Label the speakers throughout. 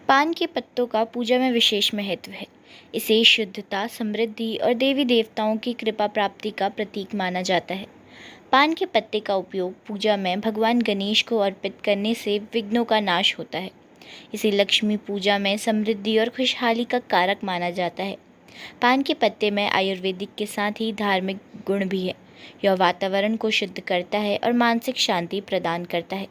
Speaker 1: पान के पत्तों का पूजा में विशेष महत्व है। इसे शुद्धता, समृद्धि और देवी देवताओं की कृपा प्राप्ति का प्रतीक माना जाता है। पान के पत्ते का उपयोग पूजा में भगवान गणेश को अर्पित करने से विघ्नों का नाश होता है। इसे लक्ष्मी पूजा में समृद्धि और खुशहाली का कारक माना जाता है। पान के पत्ते में आयुर्वेदिक के साथ ही धार्मिक गुण भी है। यह वातावरण को शुद्ध करता है और मानसिक शांति प्रदान करता है।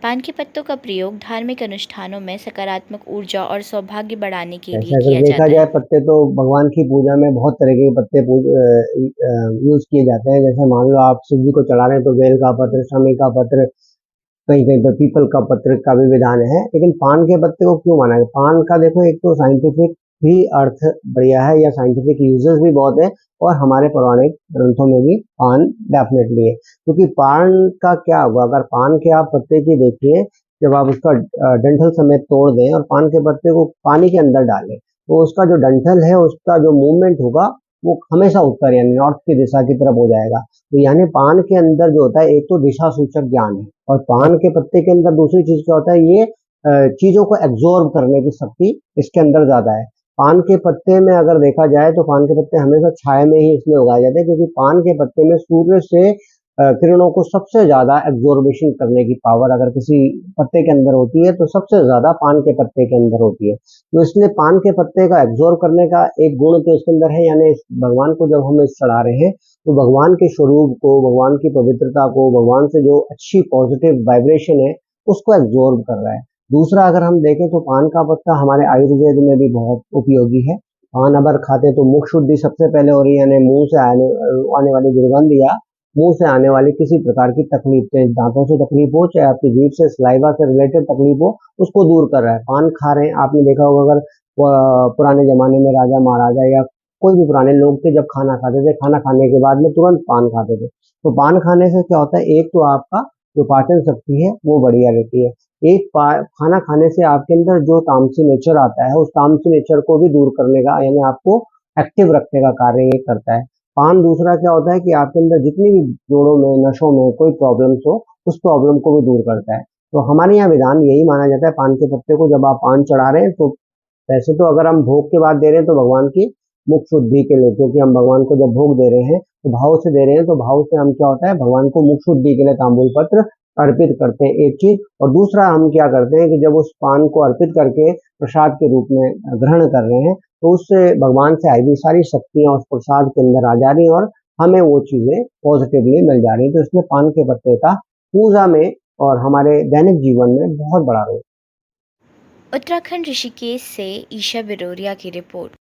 Speaker 1: पान के पत्तों का प्रयोग धार्मिक अनुष्ठानों में सकारात्मक ऊर्जा और सौभाग्य बढ़ाने के लिए
Speaker 2: ऐसे अगर
Speaker 1: किया
Speaker 2: देखा
Speaker 1: जाता
Speaker 2: जाए
Speaker 1: है।
Speaker 2: पत्ते तो भगवान की पूजा में बहुत तरह के पत्ते यूज किए जाते हैं। जैसे मान लो आप शिव जी को चढ़ा रहे हैं तो बेल का पत्र, शमी का पत्र, कहीं कहीं पर पीपल का पत्र का भी विधान है। लेकिन पान के पत्ते को क्यों माना है? पान का देखो, एक तो साइंटिफिक भी अर्थ बढ़िया है या साइंटिफिक यूजेस भी बहुत है, और हमारे पौराणिक ग्रंथों में भी पान डेफिनेटली है। क्योंकि पान का क्या होगा, अगर पान के आप पत्ते की देखिए, जब आप उसका डंठल समेत तोड़ दें और पान के पत्ते को पानी के अंदर डालें, तो उसका जो डंठल है उसका जो मूवमेंट होगा वो हमेशा उत्तर यानी नॉर्थ की दिशा की तरफ हो जाएगा। तो यानी पान के अंदर जो होता है, एक तो दिशा सूचक ज्ञान है, और पान के पत्ते के अंदर दूसरी चीज क्या होता है, ये चीजों को एब्जॉर्ब करने की शक्ति इसके अंदर ज्यादा है। पान के पत्ते में अगर देखा जाए तो पान के पत्ते हमेशा छाया में ही इसलिए उगाए जाते हैं क्योंकि पान के पत्ते में सूर्य से किरणों को सबसे ज्यादा एब्जॉर्बेशन करने की पावर अगर किसी पत्ते के अंदर होती है तो सबसे ज्यादा पान के पत्ते के अंदर होती है। तो इसलिए पान के पत्ते का एब्जॉर्ब करने का एक गुण तो इसके अंदर है। यानी भगवान को जब हम इस चढ़ा रहे हैं तो भगवान के स्वरूप को, भगवान की पवित्रता को, भगवान से जो अच्छी पॉजिटिव वाइब्रेशन है उसको एब्जॉर्ब कर रहा है। दूसरा अगर हम देखें तो पान का पत्ता हमारे आयुर्वेद में भी बहुत उपयोगी है। पान अगर खाते हैं तो मुख शुद्धि सबसे पहले हो रही है, यानी मुंह से आने वाली दुर्गंध या मुंह से आने वाली किसी प्रकार की तकलीफ, चाहे दांतों से तकलीफ हो, चाहे आपकी जीभ से सलाइवा से रिलेटेड तकलीफ हो, उसको दूर कर रहा है। पान खा रहे हैं, आपने देखा होगा अगर पुराने जमाने में राजा महाराजा या कोई भी पुराने लोग थे, जब खाना खाते थे, खाना खाने के बाद में तुरंत पान खाते थे। तो पान खाने से क्या होता है, एक तो आपका जो पाचन शक्ति है वो बढ़िया रहती है। खाना खाने से आपके अंदर जो तामसी नेचर आता है उस तामसी नेचर को भी दूर करने का यानी आपको एक्टिव रखने का कार्य ये करता है। पान दूसरा क्या होता है कि आपके अंदर जितनी भी जोड़ों में, नसों में कोई प्रॉब्लम्स हो, उस प्रॉब्लम को भी दूर करता है। तो हमारे यहाँ विधान यही माना जाता है, पान के पत्ते को जब आप पान चढ़ा रहे हैं तो वैसे तो अगर हम भोग के बाद दे रहे हैं तो भगवान की मुख शुद्धि के लिए, क्योंकि हम भगवान को जब भोग दे रहे हैं तो भाव से दे रहे हैं, तो भाव से हम क्या होता है भगवान को मुख शुद्धि के लिए तांबूल पत्र अर्पित करते हैं, एक चीज। और दूसरा हम क्या करते हैं कि जब उस पान को अर्पित करके प्रसाद के रूप में ग्रहण कर रहे हैं तो उससे भगवान से आई हुई सारी शक्तियां उस प्रसाद के अंदर आ जा रही हैं और हमें वो चीजें पॉजिटिवली मिल जा रही हैं। तो इसमें पान के पत्ते का पूजा में और हमारे दैनिक जीवन में बहुत बड़ा रोल।
Speaker 1: उत्तराखंड ऋषिकेश से ईशा बिरोरिया की रिपोर्ट।